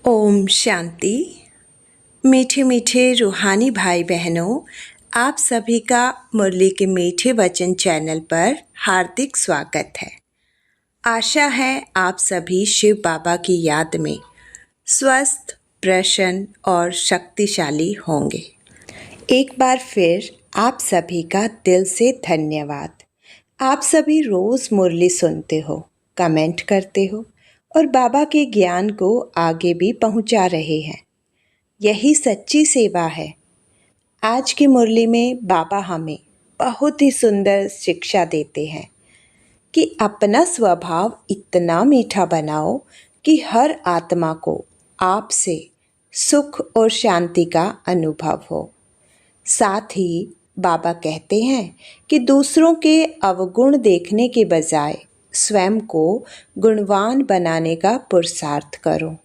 ओम शांति। मीठे मीठे रूहानी भाई बहनों, आप सभी का मुरली के मीठे वचन चैनल पर हार्दिक स्वागत है। आशा है आप सभी शिव बाबा की याद में स्वस्थ, प्रसन्न और शक्तिशाली होंगे। एक बार फिर आप सभी का दिल से धन्यवाद। आप सभी रोज़ मुरली सुनते हो, कमेंट करते हो और बाबा के ज्ञान को आगे भी पहुंचा रहे हैं। यही सच्ची सेवा है। आज की मुरली में बाबा हमें बहुत ही सुंदर शिक्षा देते हैं कि अपना स्वभाव इतना मीठा बनाओ कि हर आत्मा को आपसे सुख और शांति का अनुभव हो। साथ ही बाबा कहते हैं कि दूसरों के अवगुण देखने के बजाय स्वयं को गुणवान बनाने का पुरुषार्थ करो।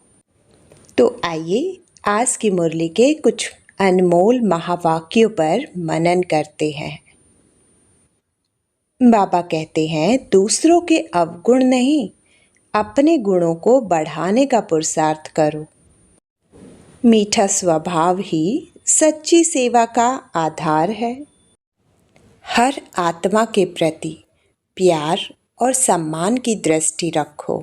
तो आइए आज की मुरली के कुछ अनमोल महावाक्यों पर मनन करते हैं। बाबा कहते हैं, दूसरों के अवगुण नहीं, अपने गुणों को बढ़ाने का पुरुषार्थ करो। मीठा स्वभाव ही सच्ची सेवा का आधार है। हर आत्मा के प्रति प्यार और सम्मान की दृष्टि रखो।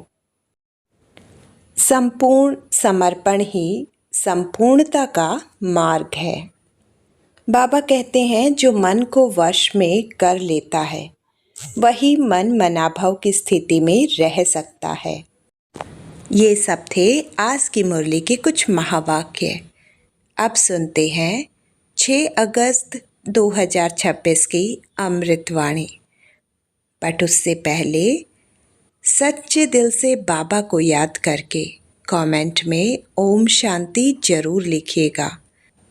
संपूर्ण समर्पण ही संपूर्णता का मार्ग है। बाबा कहते हैं, जो मन को वश में कर लेता है वही मन मनाभव की स्थिति में रह सकता है। ये सब थे आज की मुरली के कुछ महावाक्य। अब सुनते हैं 6 अगस्त 2026 की अमृतवाणी। बट उससे पहले सच्चे दिल से बाबा को याद करके कमेंट में ओम शांति जरूर लिखिएगा।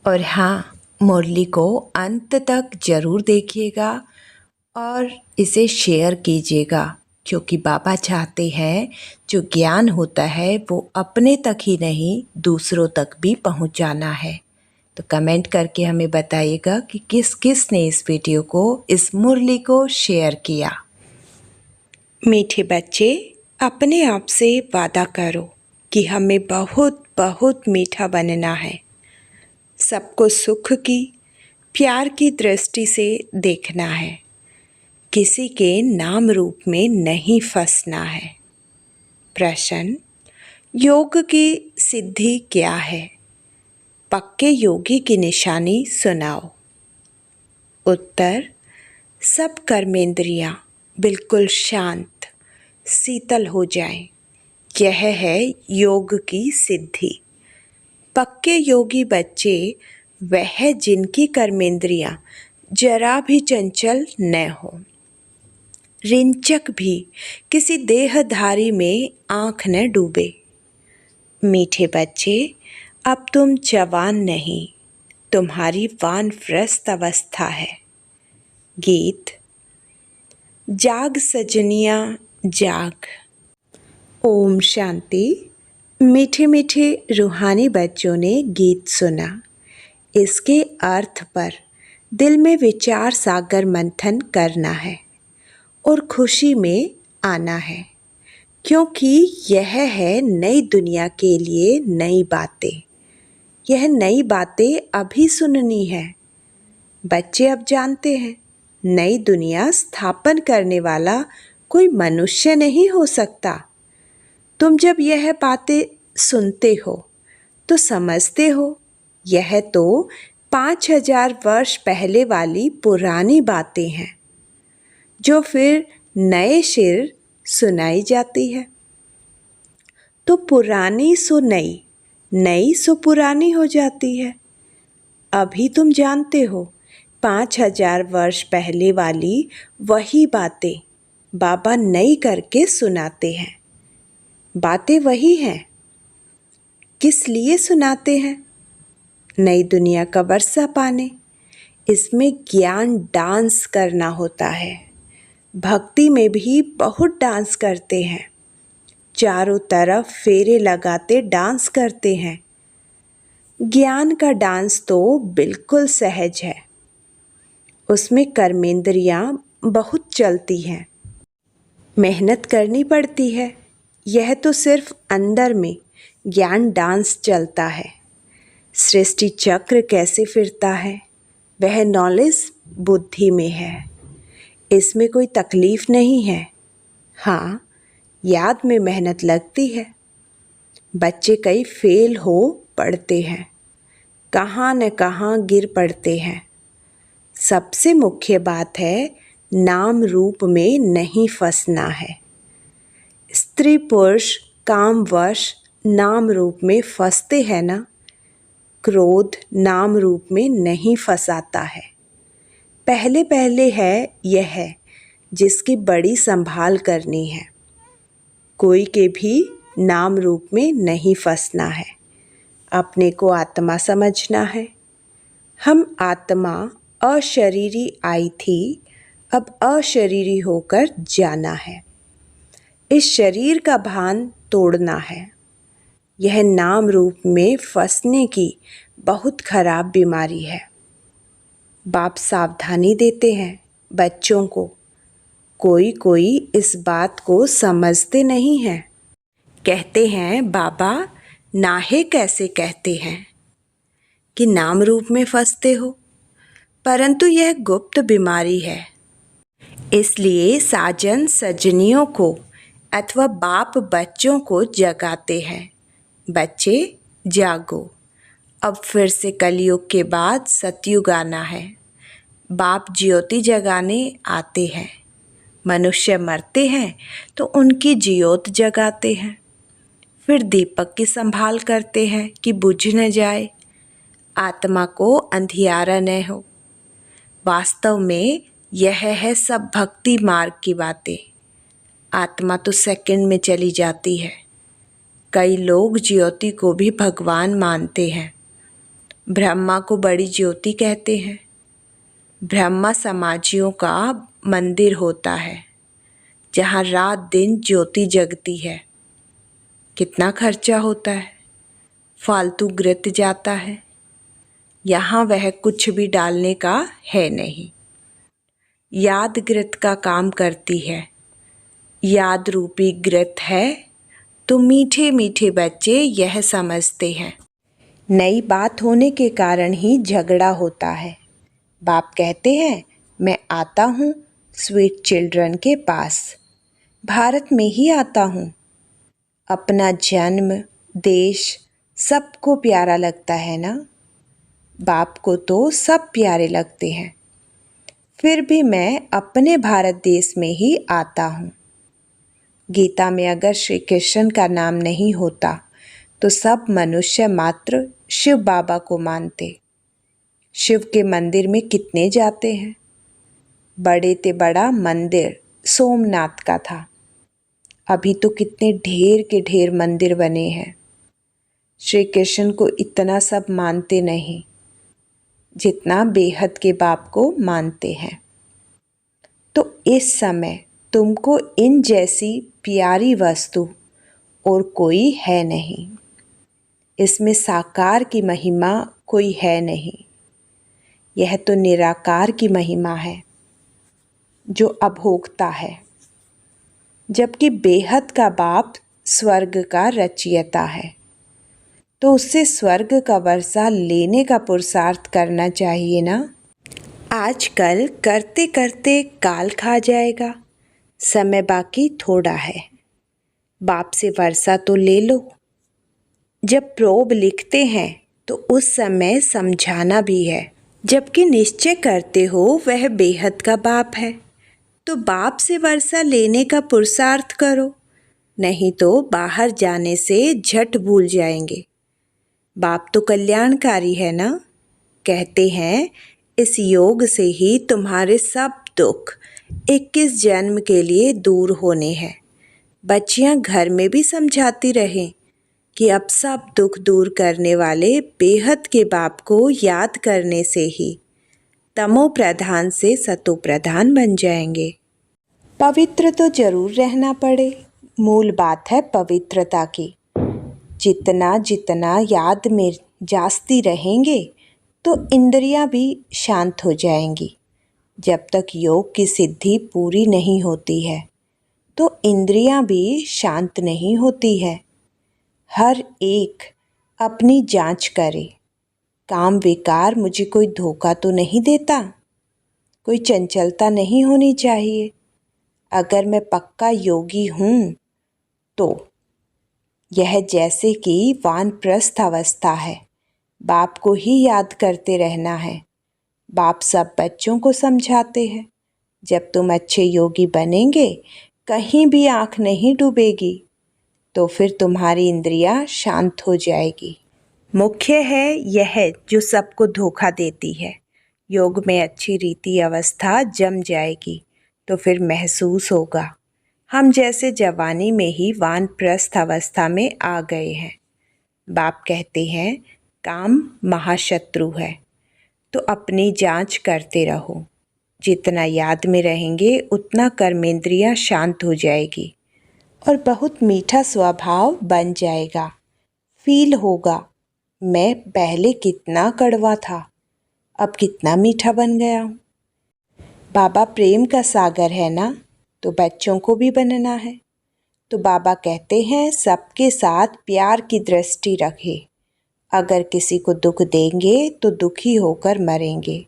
और हाँ, मुरली को अंत तक जरूर देखिएगा और इसे शेयर कीजिएगा, क्योंकि बाबा चाहते हैं जो ज्ञान होता है वो अपने तक ही नहीं दूसरों तक भी पहुंचाना है। तो कमेंट करके हमें बताइएगा कि किस किस ने इस वीडियो को, इस मुरली को शेयर किया। मीठे बच्चे, अपने आप से वादा करो कि हमें बहुत बहुत मीठा बनना है। सबको सुख की, प्यार की दृष्टि से देखना है। किसी के नाम रूप में नहीं फंसना है। प्रश्न: योग की सिद्धि क्या है? पक्के योगी की निशानी सुनाओ। उत्तर: सब कर्मेंद्रियां बिल्कुल शांत, शीतल हो जाएं। यह है योग की सिद्धि। पक्के योगी बच्चे वह जिनकी कर्मेंद्रियां जरा भी चंचल न हो। रिंचक भी किसी देहधारी में आँख न डूबे। मीठे बच्चे, अब तुम जवान नहीं, तुम्हारी वानप्रस्थ अवस्था है। गीत: जाग सजनिया जाग। ओम शांति। मीठे मीठे रूहानी बच्चों ने गीत सुना। इसके अर्थ पर दिल में विचार सागर मंथन करना है और खुशी में आना है, क्योंकि यह है नई दुनिया के लिए नई बातें। यह नई बातें अभी सुननी है। बच्चे अब जानते हैं, नई दुनिया स्थापन करने वाला कोई मनुष्य नहीं हो सकता। तुम जब यह बातें सुनते हो तो समझते हो यह तो 5000 वर्ष पहले वाली पुरानी बातें हैं, जो फिर नए सिर सुनाई जाती है। तो पुरानी सो नई, नई सो पुरानी हो जाती है। अभी तुम जानते हो 5000 वर्ष पहले वाली वही बातें बाबा नई करके सुनाते हैं। बातें वही हैं। किस लिए सुनाते हैं? नई दुनिया का वर्षा पाने। इसमें ज्ञान डांस करना होता है। भक्ति में भी बहुत डांस करते हैं। चारों तरफ फेरे लगाते डांस करते हैं। ज्ञान का डांस तो बिल्कुल सहज है। उसमें कर्मेंद्रियां बहुत चलती हैं, मेहनत करनी पड़ती है। यह तो सिर्फ अंदर में ज्ञान डांस चलता है। सृष्टि चक्र कैसे फिरता है, वह नॉलेज बुद्धि में है। इसमें कोई तकलीफ नहीं है। हाँ, याद में मेहनत लगती है। बच्चे कई फेल हो पढ़ते हैं, कहाँ न कहाँ गिर पड़ते हैं। सबसे मुख्य बात है, नाम रूप में नहीं फंसना है। स्त्री पुरुष कामवश नाम रूप में फंसते हैं ना। क्रोध नाम रूप में नहीं फंसाता है। पहले पहले है यह है जिसकी बड़ी संभाल करनी है। कोई के भी नाम रूप में नहीं फंसना है। अपने को आत्मा समझना है। हम आत्मा अशरीरी आई थी, अब अशरीरी होकर जाना है। इस शरीर का भान तोड़ना है। यह नाम रूप में फंसने की बहुत खराब बीमारी है। बाप सावधानी देते हैं बच्चों को। कोई कोई इस बात को समझते नहीं हैं। कहते हैं बाबा नाहे कैसे कहते हैं कि नाम रूप में फंसते हो, परंतु यह गुप्त बीमारी है। इसलिए साजन सजनियों को अथवा बाप बच्चों को जगाते हैं, बच्चे जागो, अब फिर से कलयुग के बाद सतयुग आना है। बाप ज्योति जगाने आते हैं। मनुष्य मरते हैं तो उनकी ज्योत जगाते हैं। फिर दीपक की संभाल करते हैं कि बुझ न जाए, आत्मा को अंधियारा न हो। वास्तव में यह है सब भक्ति मार्ग की बातें। आत्मा तो सेकंड में चली जाती है। कई लोग ज्योति को भी भगवान मानते हैं। ब्रह्मा को बड़ी ज्योति कहते हैं। ब्रह्मा समाजियों का मंदिर होता है जहाँ रात दिन ज्योति जगती है। कितना खर्चा होता है, फालतू घृत जाता है। यहाँ वह कुछ भी डालने का है नहीं। याद घृत का काम करती है। याद रूपी घृत है तो मीठे मीठे बच्चे यह समझते हैं। नई बात होने के कारण ही झगड़ा होता है। बाप कहते हैं मैं आता हूँ स्वीट चिल्ड्रन के पास, भारत में ही आता हूँ। अपना जन्म देश सबको प्यारा लगता है ना। बाप को तो सब प्यारे लगते हैं, फिर भी मैं अपने भारत देश में ही आता हूँ। गीता में अगर श्री कृष्ण का नाम नहीं होता तो सब मनुष्य मात्र शिव बाबा को मानते। शिव के मंदिर में कितने जाते हैं। बड़े ते बड़ा मंदिर सोमनाथ का था। अभी तो कितने ढेर के ढेर मंदिर बने हैं। श्री कृष्ण को इतना सब मानते नहीं जितना बेहद के बाप को मानते हैं। तो इस समय तुमको इन जैसी प्यारी वस्तु और कोई है नहीं। इसमें साकार की महिमा कोई है नहीं। यह तो निराकार की महिमा है जो अभोक्ता है। जबकि बेहद का बाप स्वर्ग का रचयिता है, तो उससे स्वर्ग का वर्षा लेने का पुरुषार्थ करना चाहिए ना। आजकल करते करते काल खा जाएगा, समय बाकी थोड़ा है। बाप से वर्षा तो ले लो। जब प्रोब लिखते हैं तो उस समय समझाना भी है। जबकि निश्चय करते हो वह बेहद का बाप है, तो बाप से वर्षा लेने का पुरुषार्थ करो, नहीं तो बाहर जाने से झट भूल जाएंगे। बाप तो कल्याणकारी है ना। कहते हैं इस योग से ही तुम्हारे सब दुख 21 जन्म के लिए दूर होने हैं। बच्चियां घर में भी समझाती रहें कि अब सब दुख दूर करने वाले बेहद के बाप को याद करने से ही तमो प्रधान से सतो प्रधान बन जाएंगे। पवित्र तो जरूर रहना पड़े, मूल बात है पवित्रता की। जितना जितना याद में जास्ती रहेंगे तो इंद्रियां भी शांत हो जाएंगी। जब तक योग की सिद्धि पूरी नहीं होती है तो इंद्रियां भी शांत नहीं होती है। हर एक अपनी जांच करे। काम विकार मुझे कोई धोखा तो नहीं देता, कोई चंचलता नहीं होनी चाहिए। अगर मैं पक्का योगी हूँ तो यह जैसे कि वानप्रस्थ अवस्था है, बाप को ही याद करते रहना है। बाप सब बच्चों को समझाते हैं, जब तुम अच्छे योगी बनेंगे, कहीं भी आँख नहीं डूबेगी, तो फिर तुम्हारी इंद्रियां शांत हो जाएगी। मुख्य है यह जो सबको धोखा देती है। योग में अच्छी रीति अवस्था जम जाएगी तो फिर महसूस होगा हम जैसे जवानी में ही वानप्रस्थ अवस्था में आ गए हैं। बाप कहते हैं काम महाशत्रु है, तो अपनी जांच करते रहो। जितना याद में रहेंगे उतना कर्मेंद्रियां शांत हो जाएगी और बहुत मीठा स्वभाव बन जाएगा। फील होगा मैं पहले कितना कड़वा था, अब कितना मीठा बन गया हूँ। बाबा प्रेम का सागर है ना, तो बच्चों को भी बनना है। तो बाबा कहते हैं सबके साथ प्यार की दृष्टि रखें। अगर किसी को दुख देंगे तो दुखी होकर मरेंगे,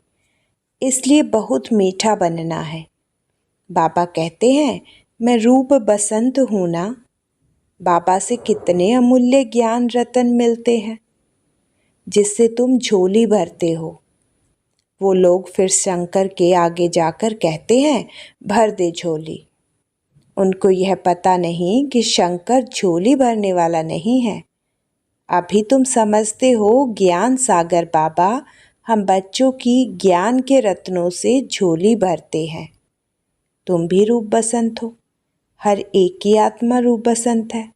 इसलिए बहुत मीठा बनना है। बाबा कहते हैं मैं रूप बसंत हूँ ना। बाबा से कितने अमूल्य ज्ञान रतन मिलते हैं जिससे तुम झोली भरते हो। वो लोग फिर शंकर के आगे जाकर कहते हैं भर दे झोली। उनको यह पता नहीं कि शंकर झोली भरने वाला नहीं है। अभी तुम समझते हो ज्ञान सागर बाबा हम बच्चों की ज्ञान के रत्नों से झोली भरते हैं। तुम भी रूप बसंत हो, हर एक की आत्मा रूप बसंत है।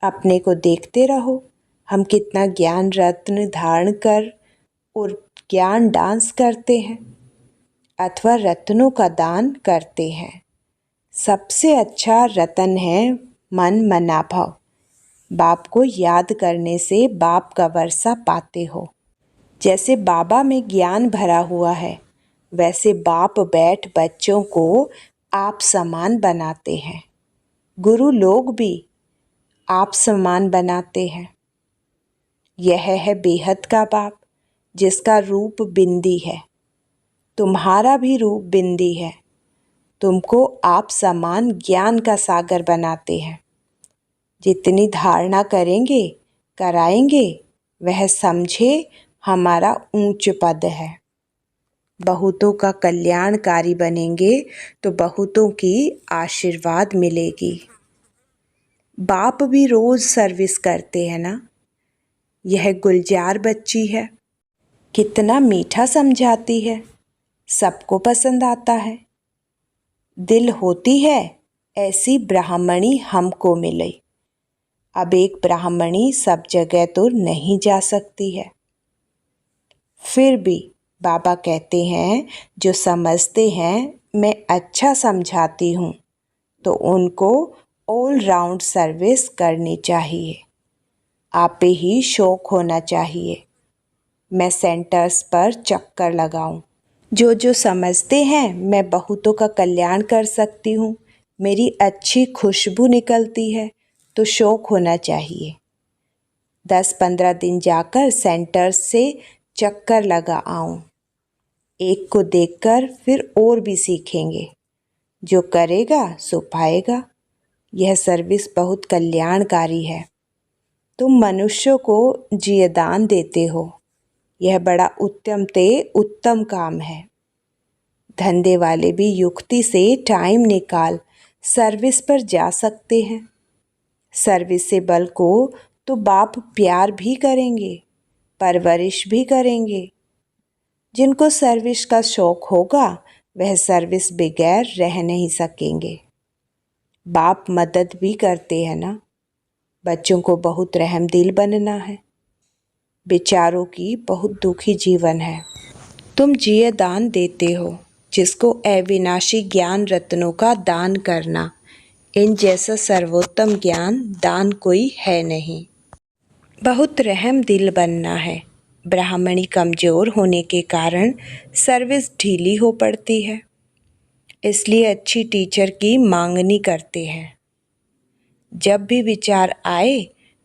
अपने को देखते रहो हम कितना ज्ञान रत्न धारण कर और ज्ञान डांस करते हैं अथवा रत्नों का दान करते हैं। सबसे अच्छा रतन है मन मनाभव। बाप को याद करने से बाप का वर्षा पाते हो। जैसे बाबा में ज्ञान भरा हुआ है, वैसे बाप बैठ बच्चों को आप समान बनाते हैं। गुरु लोग भी आप समान बनाते हैं। यह है बेहद का बाप जिसका रूप बिंदी है। तुम्हारा भी रूप बिंदी है। तुमको आप समान ज्ञान का सागर बनाते हैं। जितनी धारणा करेंगे कराएंगे वह समझे हमारा ऊंच पद है। बहुतों का कल्याणकारी बनेंगे तो बहुतों की आशीर्वाद मिलेगी। बाप भी रोज सर्विस करते हैं ना। यह गुलजार बच्ची है, कितना मीठा समझाती है, सबको पसंद आता है। दिल होती है ऐसी ब्राह्मणी हमको मिले। अब एक ब्राह्मणी सब जगह तो नहीं जा सकती है। फिर भी बाबा कहते हैं जो समझते हैं मैं अच्छा समझाती हूँ तो उनको ऑल राउंड सर्विस करनी चाहिए। आप पे ही शौक होना चाहिए मैं सेंटर्स पर चक्कर लगाऊं। जो समझते हैं मैं बहुतों का कल्याण कर सकती हूँ, मेरी अच्छी खुशबू निकलती है, तो शौक होना चाहिए। 10-15 दिन जाकर सेंटर्स से चक्कर लगा आऊं। एक को देखकर फिर और भी सीखेंगे। जो करेगा सो पाएगा। यह सर्विस बहुत कल्याणकारी है। तुम मनुष्यों को जीवदान देते हो, यह बड़ा उत्तम ते उत्तम काम है। धंधे वाले भी युक्ति से टाइम निकाल सर्विस पर जा सकते हैं। सर्विस से बल को तो बाप प्यार भी करेंगे, परवरिश भी करेंगे। जिनको सर्विस का शौक होगा वह सर्विस बगैर रह नहीं सकेंगे। बाप मदद भी करते हैं ना। बच्चों को बहुत रहमदिल बनना है। बेचारों की बहुत दुखी जीवन है। तुम जिये दान देते हो, जिसको अविनाशी ज्ञान रत्नों का दान करना। इन जैसा सर्वोत्तम ज्ञान दान कोई है नहीं। बहुत रहम दिल बनना है। ब्राह्मणी कमज़ोर होने के कारण सर्विस ढीली हो पड़ती है, इसलिए अच्छी टीचर की मांगनी करते हैं। जब भी विचार आए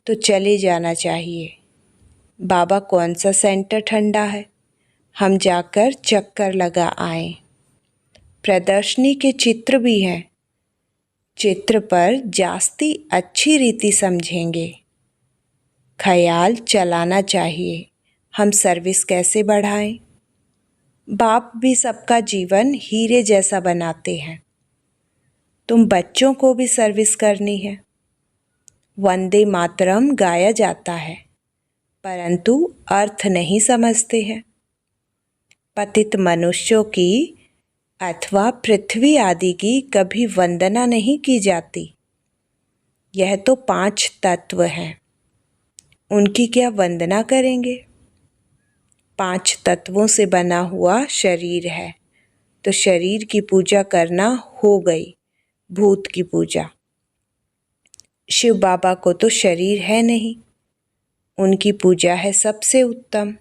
तो चले जाना चाहिए। बाबा कौन सा सेंटर ठंडा है, हम जाकर चक्कर लगा आएं। प्रदर्शनी के चित्र भी हैं, चित्र पर जास्ती अच्छी रीति समझेंगे। ख्याल चलाना चाहिए, हम सर्विस कैसे बढ़ाएं। बाप भी सबका जीवन हीरे जैसा बनाते हैं। तुम बच्चों को भी सर्विस करनी है। वंदे मातरम गाया जाता है, परंतु अर्थ नहीं समझते हैं। पतित मनुष्यों की अथवा पृथ्वी आदि की कभी वंदना नहीं की जाती। यह तो 5 तत्व हैं, उनकी क्या वंदना करेंगे। 5 तत्वों से बना हुआ शरीर है, तो शरीर की पूजा करना हो गई भूत की पूजा। शिव बाबा को तो शरीर है नहीं, उनकी पूजा है सबसे उत्तम।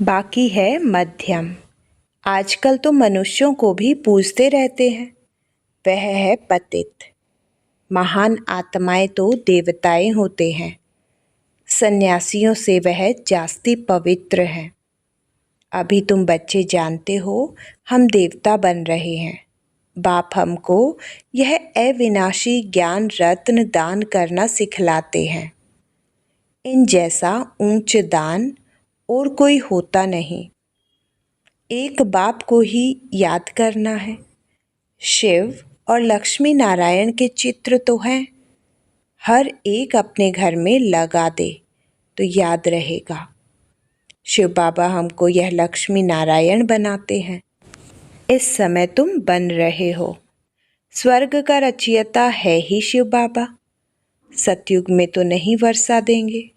बाकी है मध्यम। आजकल तो मनुष्यों को भी पूजते रहते हैं, वह है पतित। महान आत्माएं तो देवताएं होते हैं, सन्यासियों से वह जास्ती पवित्र हैं। अभी तुम बच्चे जानते हो हम देवता बन रहे हैं। बाप हमको यह अविनाशी ज्ञान रत्न दान करना सिखलाते हैं। इन जैसा ऊंच दान और कोई होता नहीं। एक बाप को ही याद करना है। शिव और लक्ष्मी नारायण के चित्र तो हैं, हर एक अपने घर में लगा दे तो याद रहेगा। शिव बाबा हमको यह लक्ष्मी नारायण बनाते हैं। इस समय तुम बन रहे हो। स्वर्ग का रचयिता है ही शिव बाबा, सतयुग में तो नहीं वर्षा देंगे।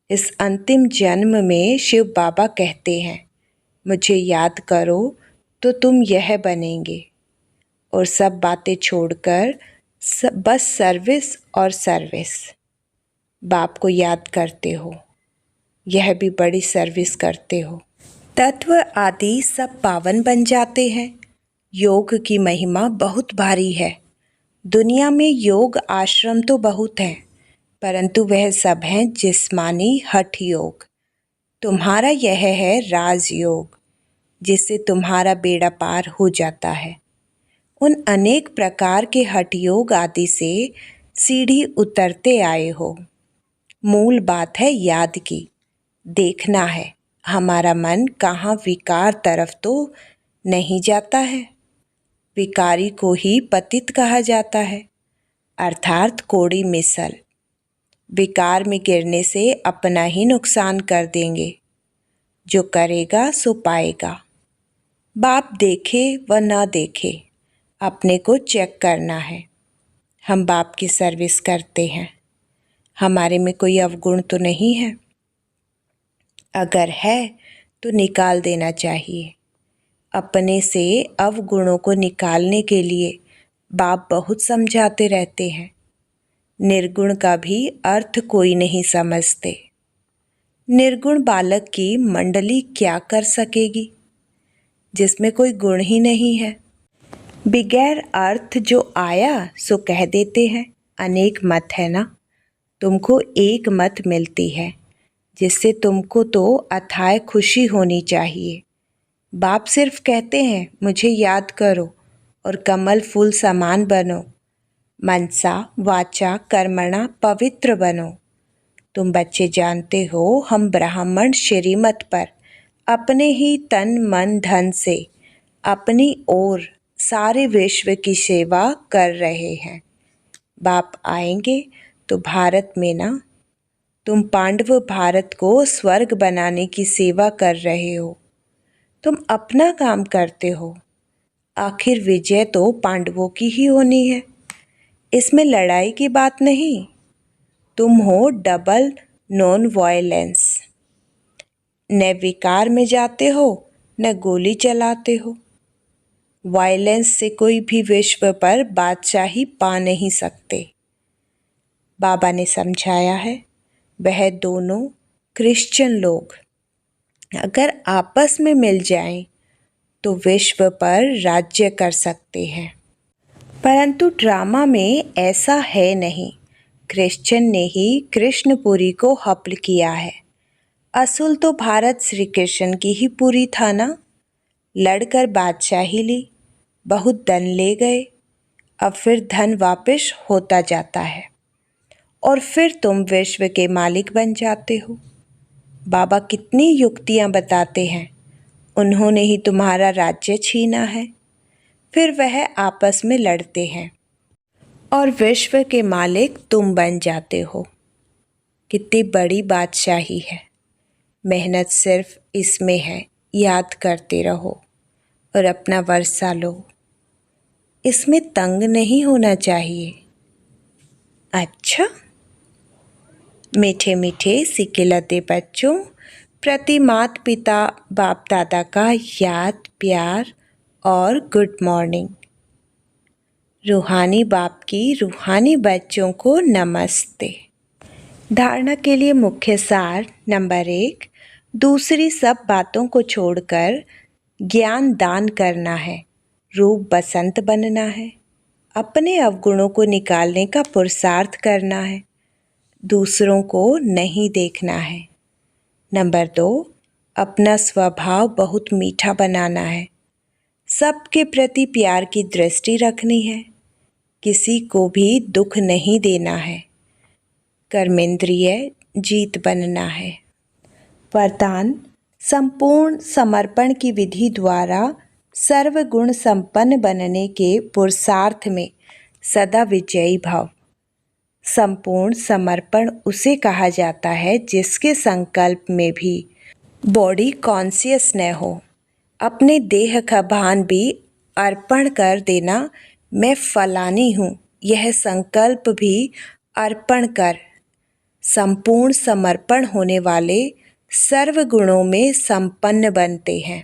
इस अंतिम जन्म में शिव बाबा कहते हैं, मुझे याद करो तो तुम यह बनेंगे। और सब बातें छोड़कर बस सर्विस और सर्विस। बाप को याद करते हो, यह भी बड़ी सर्विस करते हो। तत्व आदि सब पावन बन जाते हैं। योग की महिमा बहुत भारी है। दुनिया में योग आश्रम तो बहुत हैं, परंतु वह सब हैं जिस्मानी हठ योग। तुम्हारा यह है राजयोग, जिससे तुम्हारा बेड़ा पार हो जाता है। उन अनेक प्रकार के हठ योग आदि से सीढ़ी उतरते आए हो। मूल बात है याद की, देखना है हमारा मन कहाँ विकार तरफ तो नहीं जाता है। विकारी को ही पतित कहा जाता है, अर्थात कोड़ी मिसल। विकार में गिरने से अपना ही नुकसान कर देंगे। जो करेगा सो पाएगा। बाप देखे व ना देखे, अपने को चेक करना है। हम बाप की सर्विस करते हैं, हमारे में कोई अवगुण तो नहीं है। अगर है तो निकाल देना चाहिए। अपने से अवगुणों को निकालने के लिए बाप बहुत समझाते रहते हैं। निर्गुण का भी अर्थ कोई नहीं समझते। निर्गुण बालक की मंडली क्या कर सकेगी, जिसमें कोई गुण ही नहीं है। बिगैर अर्थ जो आया सो कह देते हैं। अनेक मत है ना, तुमको एक मत मिलती है, जिससे तुमको तो अथाह खुशी होनी चाहिए। बाप सिर्फ कहते हैं मुझे याद करो और कमल फूल समान बनो। मनसा वाचा कर्मणा पवित्र बनो। तुम बच्चे जानते हो हम ब्राह्मण श्रीमत पर अपने ही तन मन धन से अपनी ओर सारे विश्व की सेवा कर रहे हैं। बाप आएंगे तो भारत में ना, तुम पांडव भारत को स्वर्ग बनाने की सेवा कर रहे हो। तुम अपना काम करते हो, आखिर विजय तो पांडवों की ही होनी है। इसमें लड़ाई की बात नहीं। तुम हो डबल नॉन वायलेंस। न विकार में जाते हो न गोली चलाते हो। वायलेंस से कोई भी विश्व पर बादशाही पा नहीं सकते। बाबा ने समझाया है, वह दोनों क्रिश्चियन लोग अगर आपस में मिल जाएं तो विश्व पर राज्य कर सकते हैं। परंतु ड्रामा में ऐसा है नहीं। क्रिश्चियन ने ही कृष्णपुरी को हप्ल किया है। असूल तो भारत श्री कृष्ण की ही पूरी था ना। लड़कर बादशाही ली, बहुत धन ले गए, अब फिर धन वापस होता जाता है और फिर तुम विश्व के मालिक बन जाते हो। बाबा कितनी युक्तियाँ बताते हैं। उन्होंने ही तुम्हारा राज्य छीना है, फिर वह आपस में लड़ते हैं और विश्व के मालिक तुम बन जाते हो। कितनी बड़ी बादशाही है। मेहनत सिर्फ इसमें है, याद करते रहो और अपना वर्षा लो। इसमें तंग नहीं होना चाहिए। अच्छा, मीठे मीठे सिकिलते बच्चों प्रति माता पिता बाप दादा का याद, प्यार और गुड मॉर्निंग। रूहानी बाप की रूहानी बच्चों को नमस्ते। धारणा के लिए मुख्य सार नंबर 1, दूसरी सब बातों को छोड़कर ज्ञान दान करना है। रूप बसंत बनना है। अपने अवगुणों को निकालने का पुरुषार्थ करना है। दूसरों को नहीं देखना है। नंबर 2, अपना स्वभाव बहुत मीठा बनाना है। सबके प्रति प्यार की दृष्टि रखनी है। किसी को भी दुख नहीं देना है। कर्मेंद्रिय जीत बनना है। वरदान, संपूर्ण समर्पण की विधि द्वारा सर्वगुण संपन्न बनने के पुरुषार्थ में सदा विजयी भव। संपूर्ण समर्पण उसे कहा जाता है जिसके संकल्प में भी बॉडी कॉन्शियस न हो। अपने देह का भान भी अर्पण कर देना, मैं फलानी हूँ, यह संकल्प भी अर्पण कर। संपूर्ण समर्पण होने वाले सर्व गुणों में संपन्न बनते हैं।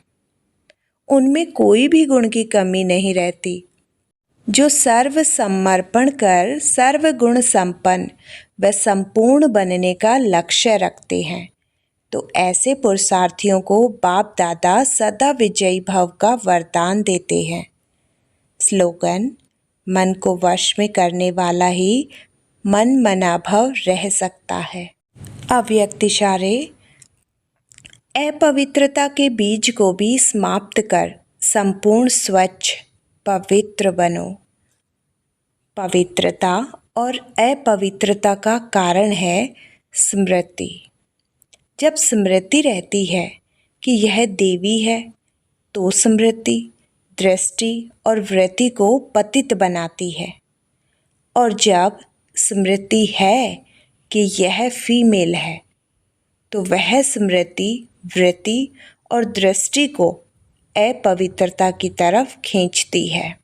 उनमें कोई भी गुण की कमी नहीं रहती। जो सर्व समर्पण कर सर्व गुण संपन्न व संपूर्ण बनने का लक्ष्य रखते हैं, तो ऐसे पुरुषार्थियों को बाप दादा सदा विजयी भव का वरदान देते हैं। स्लोगन, मन को वश में करने वाला ही मन मनाभव रह सकता है। अव्यक्त इशारे, अपवित्रता के बीज को भी समाप्त कर संपूर्ण स्वच्छ पवित्र बनो। पवित्रता और अपवित्रता का कारण है स्मृति। जब स्मृति रहती है कि यह देवी है, तो स्मृति दृष्टि और वृत्ति को पतित बनाती है। और जब स्मृति है कि यह फीमेल है, तो वह स्मृति वृत्ति और दृष्टि को अपवित्रता की तरफ खींचती है।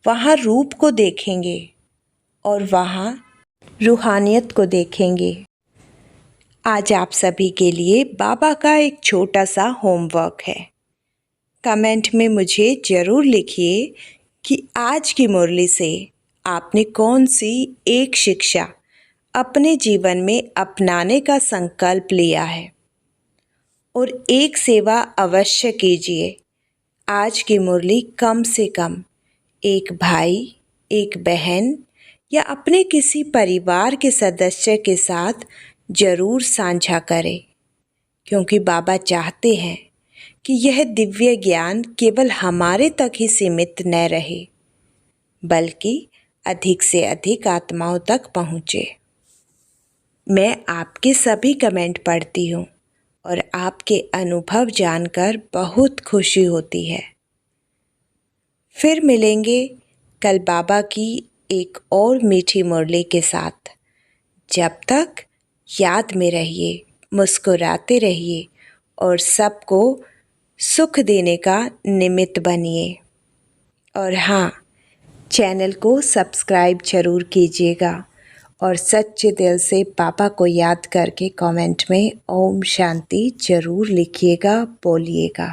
वहाँ रूप को देखेंगे और वहाँ रूहानियत को देखेंगे। आज आप सभी के लिए बाबा का एक छोटा सा होमवर्क है। कमेंट में मुझे ज़रूर लिखिए कि आज की मुरली से आपने कौन सी एक शिक्षा अपने जीवन में अपनाने का संकल्प लिया है, और एक सेवा अवश्य कीजिए। आज की मुरली कम से कम एक भाई, एक बहन या अपने किसी परिवार के सदस्य के साथ ज़रूर साझा करें, क्योंकि बाबा चाहते हैं कि यह दिव्य ज्ञान केवल हमारे तक ही सीमित न रहे, बल्कि अधिक से अधिक आत्माओं तक पहुँचे। मैं आपके सभी कमेंट पढ़ती हूँ और आपके अनुभव जानकर बहुत खुशी होती है। फिर मिलेंगे कल बाबा की एक और मीठी मुरली के साथ। जब तक याद में रहिए, मुस्कुराते रहिए और सबको सुख देने का निमित्त बनिए। और हाँ, चैनल को सब्सक्राइब ज़रूर कीजिएगा और सच्चे दिल से पापा को याद करके कमेंट में ओम शांति ज़रूर लिखिएगा, बोलिएगा।